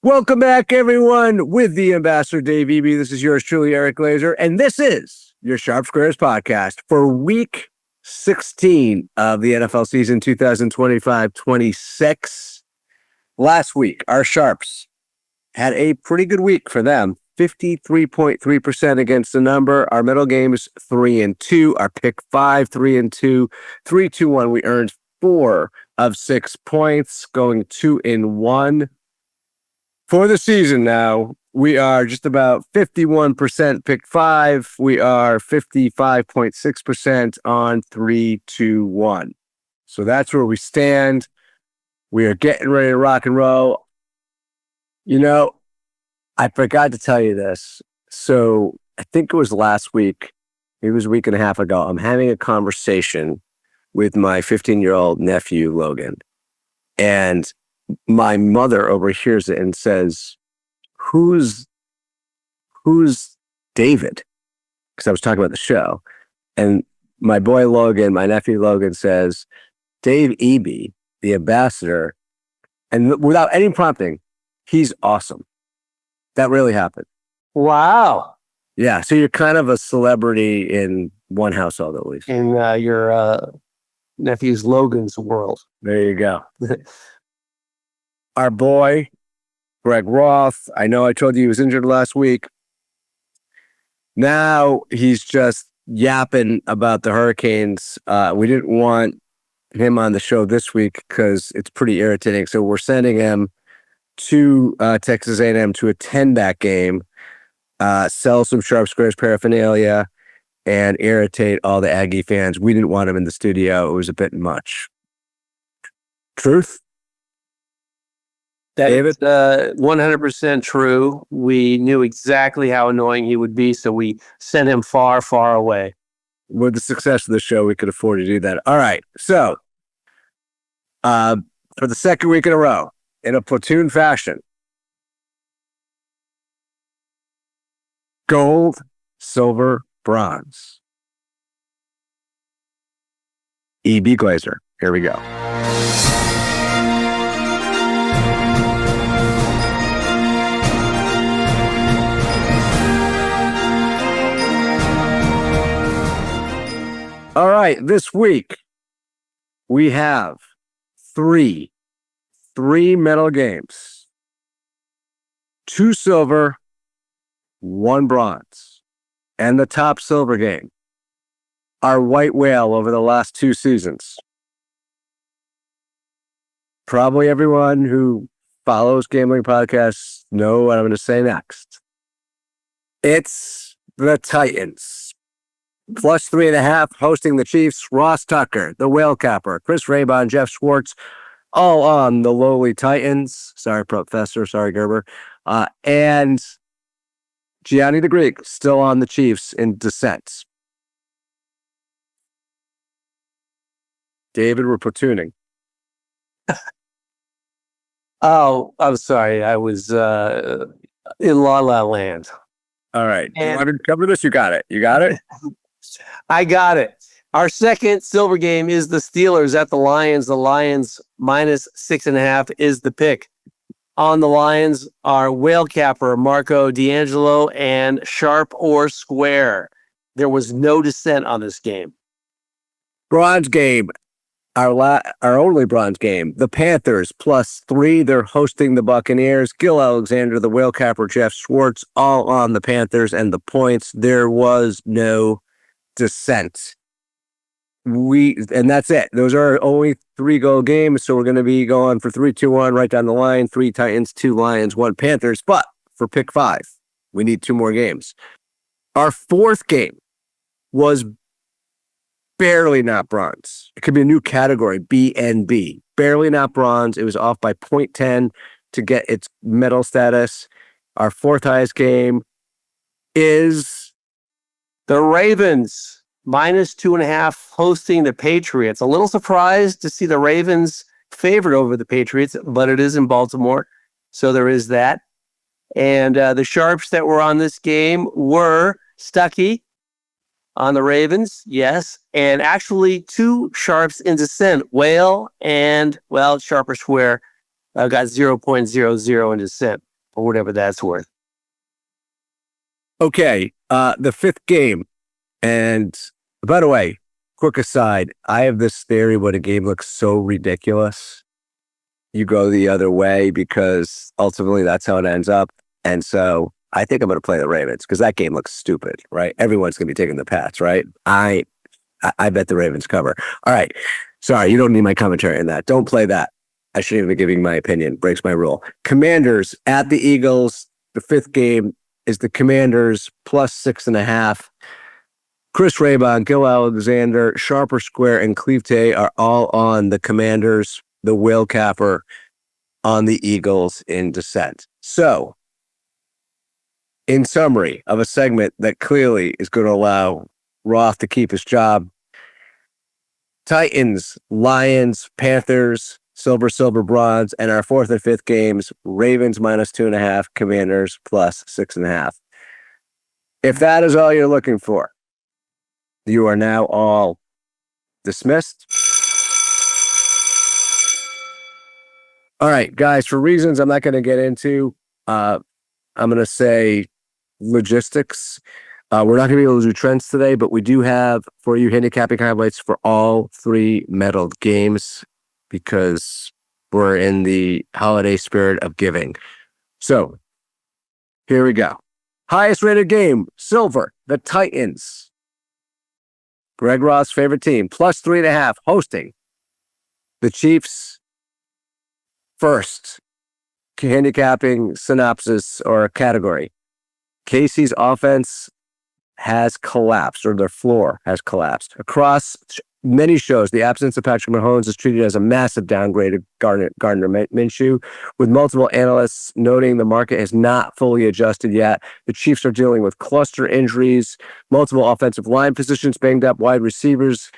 Welcome back, everyone, with the Ambassador Dave Eby. This is yours truly, Eric Glazer, and this is your Sharp Squares podcast for week 16 of the NFL season 2025-26. Last week, our Sharps had a pretty good week for them. 53.3% against the number. Our middle game is 3-2. Our pick 5, 3-2. 3-2-1. We earned 4 of 6 points, going 2-1. For the season now, we are just about 51% pick 5. We are 55.6% on 3-2-1. So that's where we stand. We are getting ready to rock and roll. You know, I forgot to tell you this. So I think it was last week. It was a week and a half ago. I'm having a conversation with my 15-year-old nephew, Logan. And my mother overhears it and says, who's David? Because I was talking about the show. And my boy Logan, my nephew Logan says, Dave Eby, the ambassador. And without any prompting, he's awesome. That really happened. Wow. Yeah. So you're kind of a celebrity in one household, at least. In your nephew's Logan's world. There you go. Our boy, Greg Roth, I know I told you he was injured last week. Now he's just yapping about the Hurricanes. We didn't want him on the show this week because it's pretty irritating. So we're sending him to Texas A&M to attend that game, sell some Sharp Squares paraphernalia, and irritate all the Aggie fans. We didn't want him in the studio. It was a bit much. Truth? David? 100% true. We knew exactly how annoying he would be, so we sent him far, far away. With the success of the show, we could afford to do that. All right. So, for the second week in a row, in a platoon fashion, gold, silver, bronze. Eby Glazer. Here we go. All right, this week we have three medal games, 2 silver, 1 bronze, and the top silver game, our white whale over the last 2 seasons. Probably everyone who follows gambling podcasts know what I'm going to say next. It's the Titans. Plus 3.5, hosting the Chiefs, Ross Tucker, the Whale Capper, Chris Raybon, Jeff Schwartz, all on the lowly Titans. Sorry, Professor. Sorry, Gerber. And Gianni the Greek, still on the Chiefs in descent. David, we're platooning. Oh, I'm sorry. I was in La La Land. All right. You want to cover this? You got it. You got it? I got it. Our second silver game is the Steelers at the Lions. The Lions minus 6.5 is the pick. On the Lions are Whale Capper, Marco D'Angelo, and Sharp or Square. There was no dissent on this game. Bronze game. Our only bronze game. The Panthers plus 3. They're hosting the Buccaneers. Gil Alexander, the Whale Capper, Jeff Schwartz, all on the Panthers and the points. There was no dissent. And that's it. Those are only 3 goal games, so we're going to be going for 3-2-1 right down the line. 3 Titans, 2 Lions, 1 Panthers. But for pick 5, we need 2 more games. Our 4th game was barely not bronze. It could be a new category, BNB. Barely not bronze. It was off by 0.10 to get its medal status. Our 4th highest game is the Ravens, minus 2.5, hosting the Patriots. A little surprised to see the Ravens favored over the Patriots, but it is in Baltimore, so there is that. And the Sharps that were on this game were Stuckey on the Ravens, yes, and actually 2 Sharps in descent, Whale and, Sharp or Square got 0.00 in descent. for whatever that's worth. Okay, the fifth game. And by the way, quick aside, I have this theory when a game looks so ridiculous, you go the other way because ultimately that's how it ends up. And so I think I'm going to play the Ravens because that game looks stupid, right? Everyone's going to be taking the Pats, right? I bet the Ravens cover. All right. Sorry, you don't need my commentary on that. Don't play that. I shouldn't even be giving my opinion. Breaks my rule. Commanders at the Eagles. The fifth game is the Commanders plus 6.5. Chris Raybon, Gil Alexander, Sharper Square, and Cleve Tay are all on the Commanders. The Will Capper on the Eagles in descent. So, in summary of a segment that clearly is going to allow Roth to keep his job, Titans, Lions, Panthers, silver, bronze, and our fourth and fifth games, Ravens minus 2.5, Commanders plus 6.5. If that is all you're looking for, you are now all dismissed. All right, guys, for reasons I'm not going to get into, I'm going to say logistics. We're not going to be able to do trends today, but we do have for you handicapping highlights for all three medaled games because we're in the holiday spirit of giving. So here we go. Highest rated game, silver, the Titans. Greg Roth's favorite team, plus 3.5, hosting the Chiefs. First, handicapping synopsis or category. KC's offense has collapsed, or their floor has collapsed. Across many shows, the absence of Patrick Mahomes is treated as a massive downgrade of Gardner Minshew, with multiple analysts noting the market has not fully adjusted yet. The Chiefs are dealing with cluster injuries, multiple offensive line positions banged up, wide receivers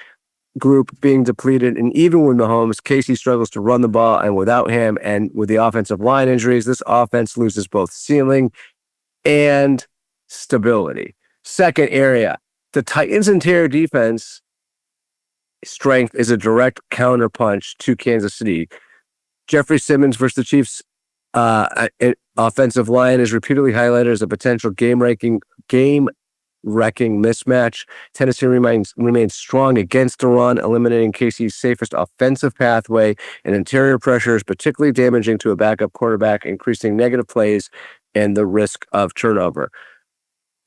group being depleted, and even with Mahomes, KC struggles to run the ball, and without him and with the offensive line injuries, this offense loses both ceiling and stability. Second area, the Titans' interior defense strength is a direct counterpunch to Kansas City. Jeffrey Simmons versus the Chiefs' offensive line is repeatedly highlighted as a potential game-wrecking mismatch. Tennessee remains strong against the run, eliminating KC's safest offensive pathway, and interior pressure is particularly damaging to a backup quarterback, increasing negative plays and the risk of turnover.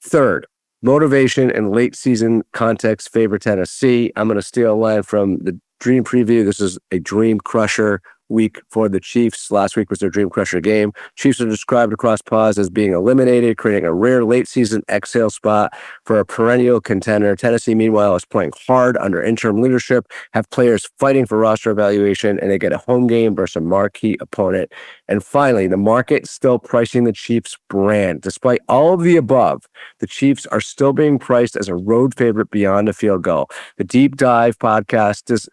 Third, motivation and late season context favor Tennessee. I'm going to steal a line from the Dream Preview. This is a dream crusher week for the Chiefs. Last week was their dream crusher game. Chiefs are described across pause as being eliminated, creating a rare late season exhale spot for a perennial contender. Tennessee, meanwhile, is playing hard under interim leadership, have players fighting for roster evaluation, and they get a home game versus a marquee opponent. And finally, the market still pricing the Chiefs brand. Despite all of the above, the Chiefs are still being priced as a road favorite beyond a field goal. The Deep Dive podcast is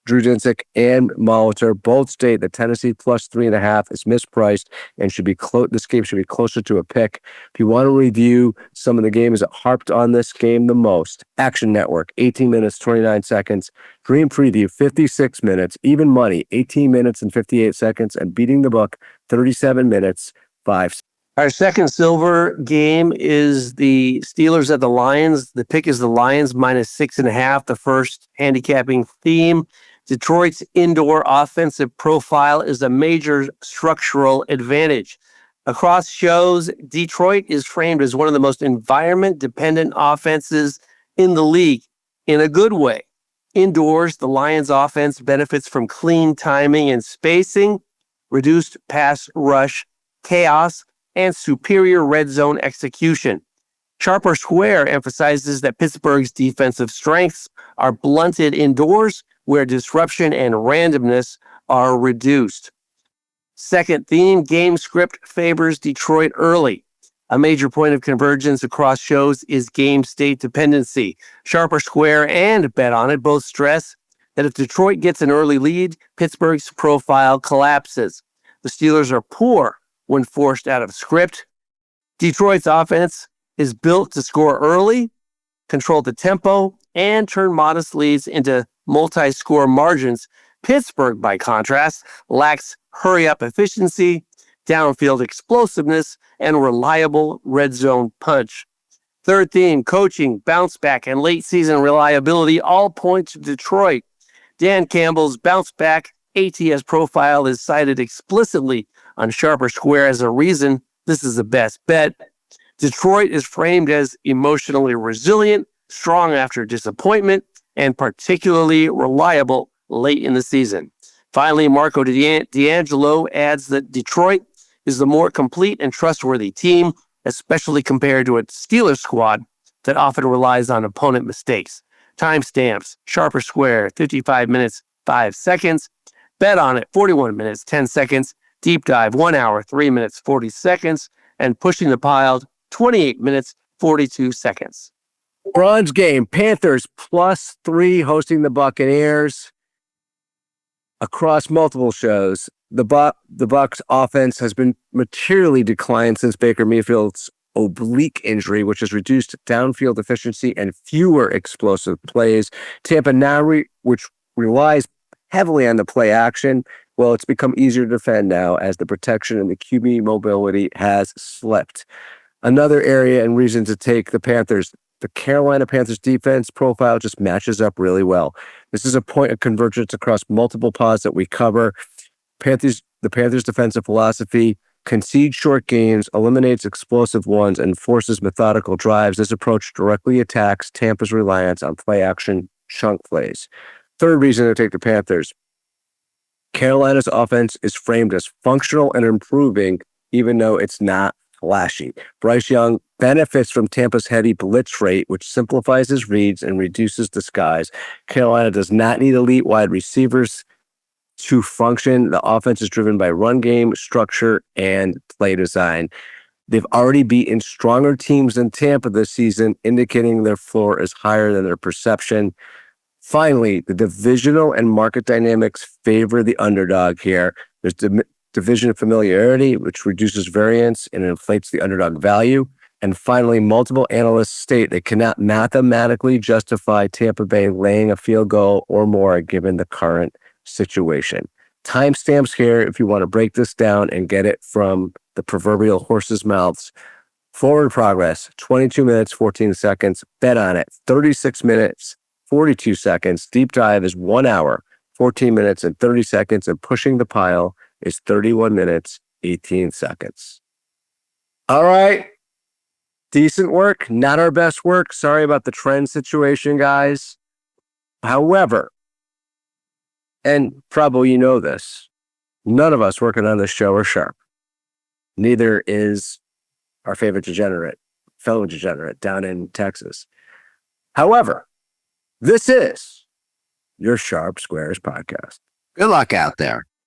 Drew Dinsick and Molitor both state that Tennessee plus 3.5 is mispriced and should be this game should be closer to a pick. If you want to review some of the games that harped on this game the most, Action Network, 18 minutes, 29 seconds. Dream Preview, 56 minutes. Even Money, 18 minutes and 58 seconds. And Beating the Book, 37 minutes, 5 seconds. Our second silver game is the Steelers at the Lions. The pick is the Lions minus 6.5. The first handicapping theme. Detroit's indoor offensive profile is a major structural advantage. Across shows, Detroit is framed as one of the most environment-dependent offenses in the league in a good way. Indoors, the Lions offense benefits from clean timing and spacing, reduced pass rush chaos, and superior red zone execution. Sharper Square emphasizes that Pittsburgh's defensive strengths are blunted indoors, where disruption and randomness are reduced. Second theme, game script favors Detroit early. A major point of convergence across shows is game state dependency. Sharper Square and Bet On It both stress that if Detroit gets an early lead, Pittsburgh's profile collapses. The Steelers are poor when forced out of script. Detroit's offense is built to score early, control the tempo, and turn modest leads into multi-score margins. Pittsburgh, by contrast, lacks hurry-up efficiency, downfield explosiveness, and reliable red zone punch. Third theme, coaching, bounce back, and late season reliability all point to Detroit. Dan Campbell's bounce back ATS profile is cited explicitly on Sharper Square as a reason this is the best bet. Detroit is framed as emotionally resilient, strong after disappointment, and particularly reliable late in the season. Finally, Marco D'Angelo adds that Detroit is the more complete and trustworthy team, especially compared to a Steelers squad that often relies on opponent mistakes. Timestamps, Sharper Square, 55 minutes, 5 seconds. Bet on it, 41 minutes, 10 seconds. Deep dive, 1 hour, 3 minutes, 40 seconds. And pushing the pile, 28 minutes, 42 seconds. Bronze game, Panthers +3 hosting the Buccaneers. Across multiple shows, the Bucs offense has been materially declined since Baker Mayfield's oblique injury, which has reduced downfield efficiency and fewer explosive plays. Tampa now, which relies heavily on the play action, well, it's become easier to defend now as the protection and the QB mobility has slipped. Another area and reason to take the Panthers. The Carolina Panthers defense profile just matches up really well. This is a point of convergence across multiple pods that we cover. The Panthers defensive philosophy: concede short gains, eliminates explosive ones, and forces methodical drives. This approach directly attacks Tampa's reliance on play action chunk plays. Third reason to take the Panthers: Carolina's offense is framed as functional and improving, even though it's not flashy. Bryce Young benefits from Tampa's heavy blitz rate, which simplifies his reads and reduces disguise. Carolina does not need elite wide receivers to function. The offense is driven by run game, structure, and play design. They've already beaten stronger teams than Tampa this season, indicating their floor is higher than their perception. Finally, the divisional and market dynamics favor the underdog here. There's division familiarity, which reduces variance and inflates the underdog value. And finally, multiple analysts state they cannot mathematically justify Tampa Bay laying a field goal or more given the current situation. Timestamps here if you want to break this down and get it from the proverbial horse's mouths. Forward progress, 22 minutes, 14 seconds. Bet on it, 36 minutes, 42 seconds. Deep dive is 1 hour, 14 minutes, and 30 seconds. And pushing the pile is 31 minutes, 18 seconds. All right. Decent work. Not our best work. Sorry about the trend situation, guys. However, and probably you know this, none of us working on this show are sharp. Neither is our favorite fellow degenerate down in Texas. However, this is your Sharp Squares podcast. Good luck out there.